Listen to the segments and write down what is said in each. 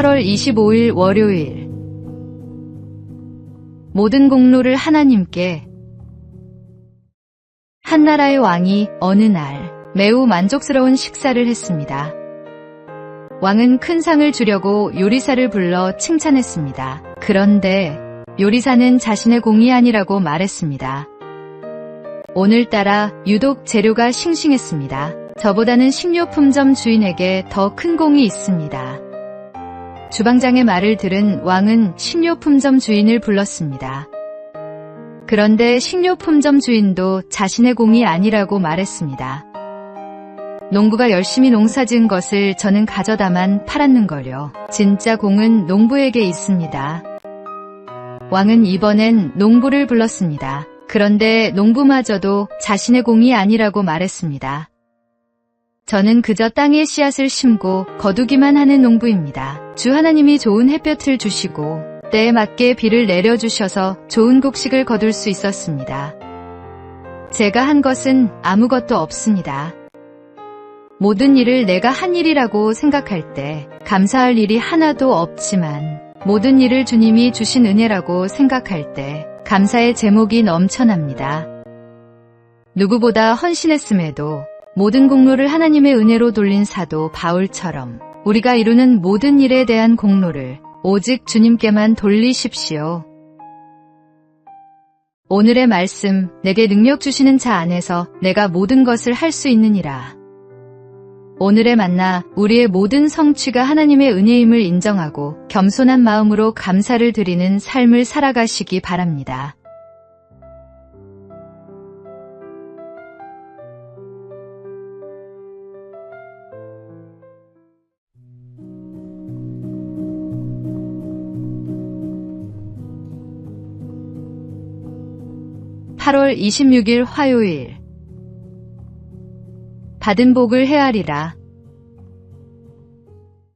8월 25일 월요일. 모든 공로를 하나님께. 한나라의 왕이 어느 날 매우 만족스러운 식사를 했습니다. 왕은 큰 상을 주려고 요리사를 불러 칭찬했습니다. 그런데 요리사는 자신의 공이 아니라고 말했습니다. 오늘따라 유독 재료가 싱싱했습니다. 저보다는 식료품점 주인에게 더 큰 공이 있습니다. 주방장의 말을 들은 왕은 식료품점 주인을 불렀습니다. 그런데 식료품점 주인도 자신의 공이 아니라고 말했습니다. 농부가 열심히 농사지은 것을 저는 가져다만 팔았는걸요. 진짜 공은 농부에게 있습니다. 왕은 이번엔 농부를 불렀습니다. 그런데 농부마저도 자신의 공이 아니라고 말했습니다. 저는 그저 땅에 씨앗을 심고 거두기만 하는 농부입니다. 주 하나님이 좋은 햇볕을 주시고 때에 맞게 비를 내려주셔서 좋은 곡식을 거둘 수 있었습니다. 제가 한 것은 아무것도 없습니다. 모든 일을 내가 한 일이라고 생각할 때 감사할 일이 하나도 없지만 모든 일을 주님이 주신 은혜라고 생각할 때 감사의 제목이 넘쳐납니다. 누구보다 헌신했음에도 모든 공로를 하나님의 은혜로 돌린 사도 바울처럼 우리가 이루는 모든 일에 대한 공로를 오직 주님께만 돌리십시오. 오늘의 말씀, 내게 능력 주시는 자 안에서 내가 모든 것을 할 수 있느니라. 오늘의 만나, 우리의 모든 성취가 하나님의 은혜임을 인정하고 겸손한 마음으로 감사를 드리는 삶을 살아가시기 바랍니다. (8월 26일) 화요일. 받은 복을 헤아리라.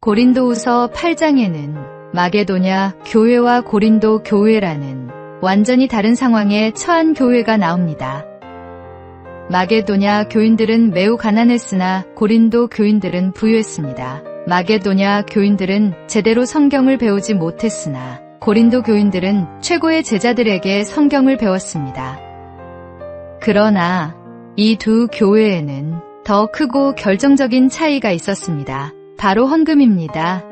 고린도후서 8장에는 마게도냐 교회와 고린도 교회라는 완전히 다른 상황에 처한 교회가 나옵니다. 마게도냐 교인들은 매우 가난했으나 고린도 교인들은 부유했습니다. 마게도냐 교인들은 제대로 성경을 배우지 못했으나 고린도 교인들은 최고의 제자들에게 성경을 배웠습니다. 그러나 이 두 교회에는 더 크고 결정적인 차이가 있었습니다. 바로 헌금입니다.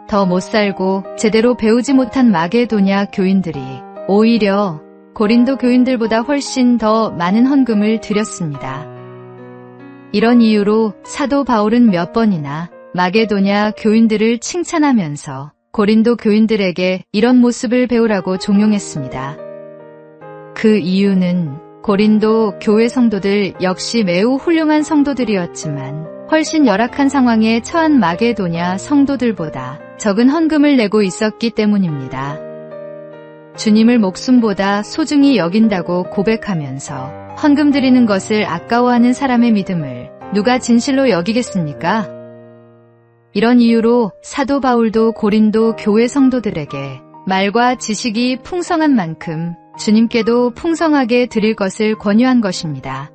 더 못 살고 제대로 배우지 못한 마게도냐 교인들이 오히려 고린도 교인들보다 훨씬 더 많은 헌금을 드렸습니다. 이런 이유로 사도 바울은 몇 번이나 마게도냐 교인들을 칭찬하면서 고린도 교인들에게 이런 모습을 배우라고 종용했습니다. 그 이유는 고린도 교회 성도들 역시 매우 훌륭한 성도들이었지만 훨씬 열악한 상황에 처한 마게도냐 성도들보다 적은 헌금을 내고 있었기 때문입니다. 주님을 목숨보다 소중히 여긴다고 고백하면서 헌금 드리는 것을 아까워하는 사람의 믿음을 누가 진실로 여기겠습니까? 이런 이유로 사도 바울도 고린도 교회 성도들에게 말과 지식이 풍성한 만큼 주님께도 풍성하게 드릴 것을 권유한 것입니다.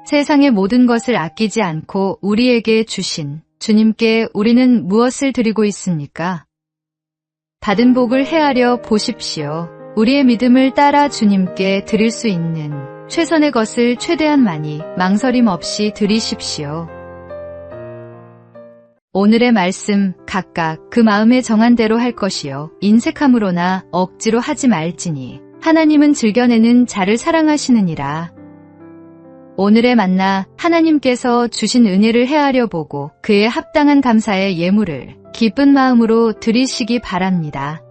세상의 모든 것을 아끼지 않고 우리에게 주신 주님께 우리는 무엇을 드리고 있습니까? 받은 복을 헤아려 보십시오. 우리의 믿음을 따라 주님께 드릴 수 있는 최선의 것을 최대한 많이 망설임 없이 드리십시오. 오늘의 말씀, 각각 그 마음에 정한 대로 할 것이요 인색함으로나 억지로 하지 말지니 하나님은 즐겨내는 자를 사랑하시느니라. 오늘의 만나, 하나님께서 주신 은혜를 헤아려 보고 그에 합당한 감사의 예물을 기쁜 마음으로 드리시기 바랍니다.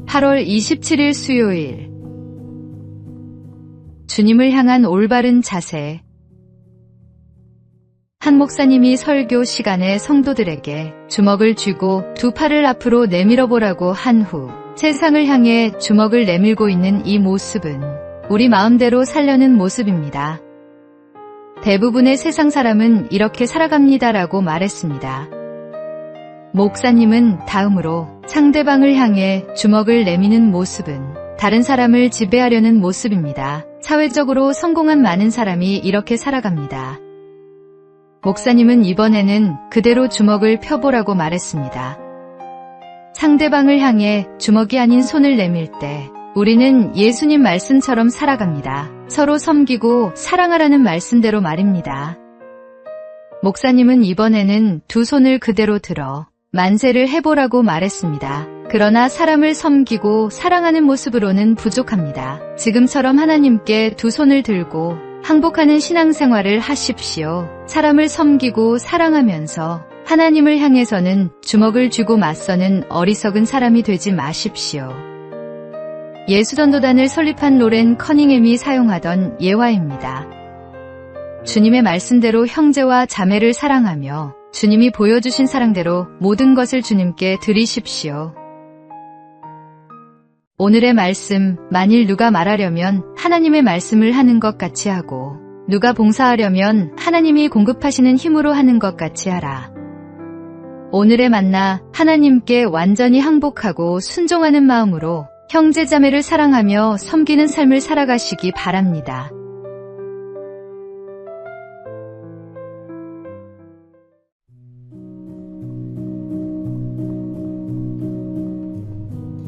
(8월 27일) 수요일. 주님을 향한 올바른 자세. 한 목사님이 설교 시간에 성도들에게 주먹을 쥐고 두 팔을 앞으로 내밀어 보라고 한 후 세상을 향해 주먹을 내밀고 있는 이 모습은 우리 마음대로 살려는 모습입니다. 대부분의 세상 사람은 이렇게 살아갑니다라고 말했습니다. 목사님은 다음으로 상대방을 향해 주먹을 내미는 모습은 다른 사람을 지배하려는 모습입니다. 사회적으로 성공한 많은 사람이 이렇게 살아갑니다. 목사님은 이번에는 그대로 주먹을 펴보라고 말했습니다. 상대방을 향해 주먹이 아닌 손을 내밀 때 우리는 예수님 말씀처럼 살아갑니다. 서로 섬기고 사랑하라는 말씀대로 말입니다. 목사님은 이번에는 두 손을 그대로 들어 만세를 해보라고 말했습니다. 그러나 사람을 섬기고 사랑하는 모습으로는 부족합니다. 지금처럼 하나님께 두 손을 들고 항복하는 신앙생활을 하십시오. 사람을 섬기고 사랑하면서 하나님을 향해서는 주먹을 쥐고 맞서는 어리석은 사람이 되지 마십시오. 예수전도단을 설립한 로렌 커닝햄이 사용하던 예화입니다. 주님의 말씀대로 형제와 자매를 사랑하며 주님이 보여주신 사랑대로 모든 것을 주님께 드리십시오. 오늘의 말씀, 만일 누가 말하려면 하나님의 말씀을 하는 것 같이 하고 누가 봉사하려면 하나님이 공급하시는 힘으로 하는 것 같이 하라. 오늘의 만나, 하나님께 완전히 항복하고 순종하는 마음으로 형제자매를 사랑하며 섬기는 삶을 살아가시기 바랍니다.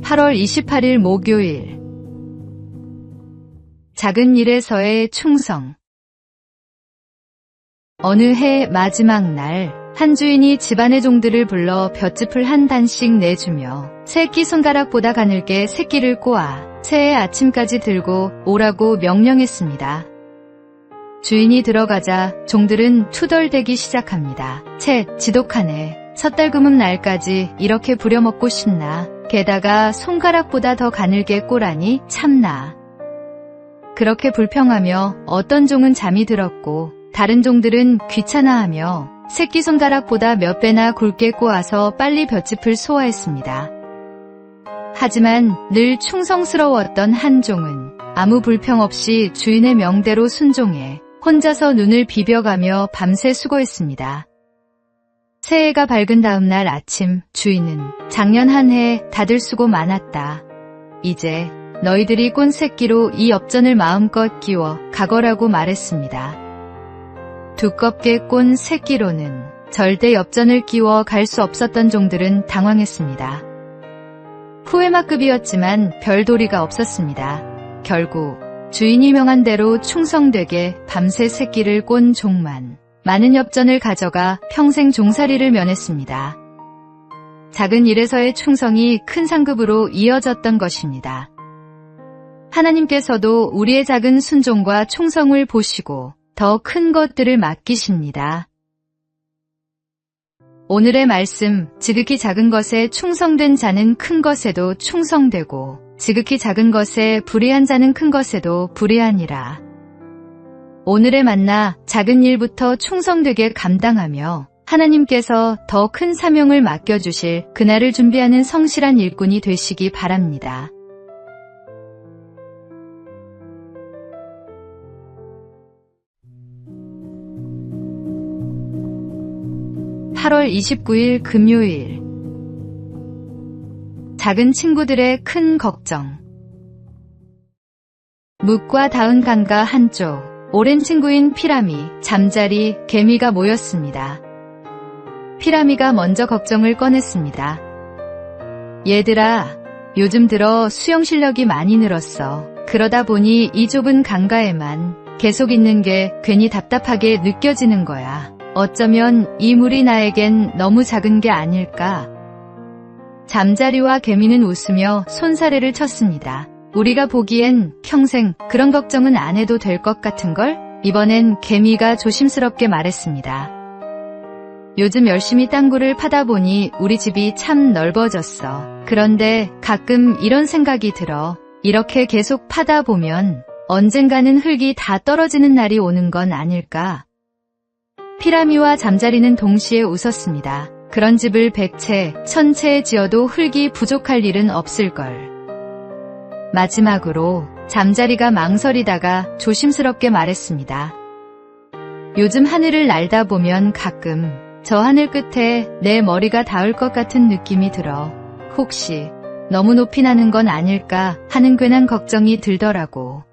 (8월 28일) 목요일. 작은 일에서의 충성. 어느 해 마지막 날, 한 주인이 집안의 종들을 불러 볏짚을 한 단씩 내주며 새끼 손가락보다 가늘게 새끼를 꼬아 새해 아침까지 들고 오라고 명령했습니다. 주인이 들어가자 종들은 투덜대기 시작합니다. 채, 지독하네. 섣달금은 날까지 이렇게 부려먹고 싶나. 게다가 손가락보다 더 가늘게 꼬라니 참나. 그렇게 불평하며 어떤 종은 잠이 들었고 다른 종들은 귀찮아하며 새끼손가락보다 몇 배나 굵게 꼬아서 빨리 볏짚을 소화했습니다. 하지만 늘 충성스러웠던 한 종은 아무 불평 없이 주인의 명대로 순종해 혼자서 눈을 비벼가며 밤새 수고했습니다. 새해가 밝은 다음 날 아침, 주인은 작년 한 해 다들 수고 많았다. 이제 너희들이 꼰 새끼로 이 엽전을 마음껏 끼워 가거라고 말했습니다. 두껍게 꼰 새끼로는 절대 엽전을 끼워 갈 수 없었던 종들은 당황했습니다. 후회막급이었지만 별도리가 없었습니다. 결국 주인이 명한 대로 충성되게 밤새 새끼를 꼰 종만 많은 엽전을 가져가 평생 종살이를 면했습니다. 작은 일에서의 충성이 큰 상급으로 이어졌던 것입니다. 하나님께서도 우리의 작은 순종과 충성을 보시고 더 큰 것들을 맡기십니다. 오늘의 말씀, 지극히 작은 것에 충성된 자는 큰 것에도 충성되고 지극히 작은 것에 불의한 자는 큰 것에도 불의하니라. 오늘의 만나, 작은 일부터 충성되게 감당하며 하나님께서 더 큰 사명을 맡겨주실 그날을 준비하는 성실한 일꾼이 되시기 바랍니다. (8월 29일) 금요일. 작은 친구들의 큰 걱정. 묵과 닿은 강가 한쪽, 오랜 친구인 피라미, 잠자리, 개미가 모였습니다. 피라미가 먼저 걱정을 꺼냈습니다. 얘들아, 요즘 들어 수영 실력이 많이 늘었어. 그러다 보니 이 좁은 강가에만 계속 있는 게 괜히 답답하게 느껴지는 거야. 어쩌면 이 물이 나에겐 너무 작은 게 아닐까? 잠자리와 개미는 웃으며 손사래를 쳤습니다. 우리가 보기엔 평생 그런 걱정은 안 해도 될 것 같은걸? 이번엔 개미가 조심스럽게 말했습니다. 요즘 열심히 땅굴을 파다 보니 우리 집이 참 넓어졌어. 그런데 가끔 이런 생각이 들어. 이렇게 계속 파다 보면 언젠가는 흙이 다 떨어지는 날이 오는 건 아닐까? 피라미와 잠자리는 동시에 웃었습니다. 그런 집을 100채, 1000채 지어도 흙이 부족할 일은 없을걸. 마지막으로 잠자리가 망설이다가 조심스럽게 말했습니다. 요즘 하늘을 날다 보면 가끔 저 하늘 끝에 내 머리가 닿을 것 같은 느낌이 들어. 혹시 너무 높이 나는 건 아닐까 하는 괜한 걱정이 들더라고.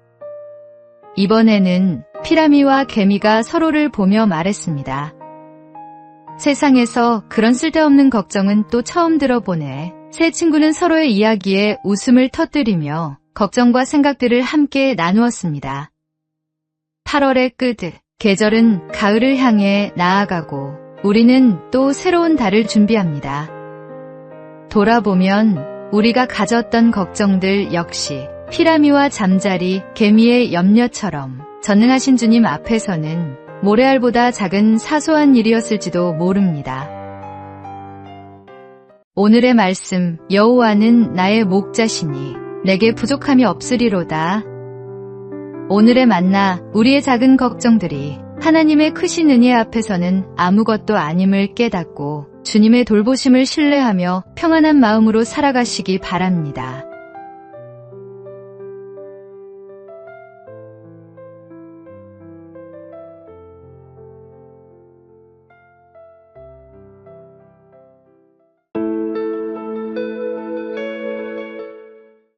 이번에는 피라미와 개미가 서로를 보며 말했습니다. 세상에서 그런 쓸데없는 걱정은 또 처음 들어보네. 세 친구는 서로의 이야기에 웃음을 터뜨리며 걱정과 생각들을 함께 나누었습니다. 8월의 끝, 계절은 가을을 향해 나아가고 우리는 또 새로운 달을 준비합니다. 돌아보면 우리가 가졌던 걱정들 역시 피라미와 잠자리, 개미의 염려처럼 전능하신 주님 앞에서는 모래알보다 작은 사소한 일이었을지도 모릅니다. 오늘의 말씀, 여호와는 나의 목자시니 내게 부족함이 없으리로다. 오늘의 만나, 우리의 작은 걱정들이 하나님의 크신 은혜 앞에서는 아무것도 아님을 깨닫고 주님의 돌보심을 신뢰하며 평안한 마음으로 살아가시기 바랍니다.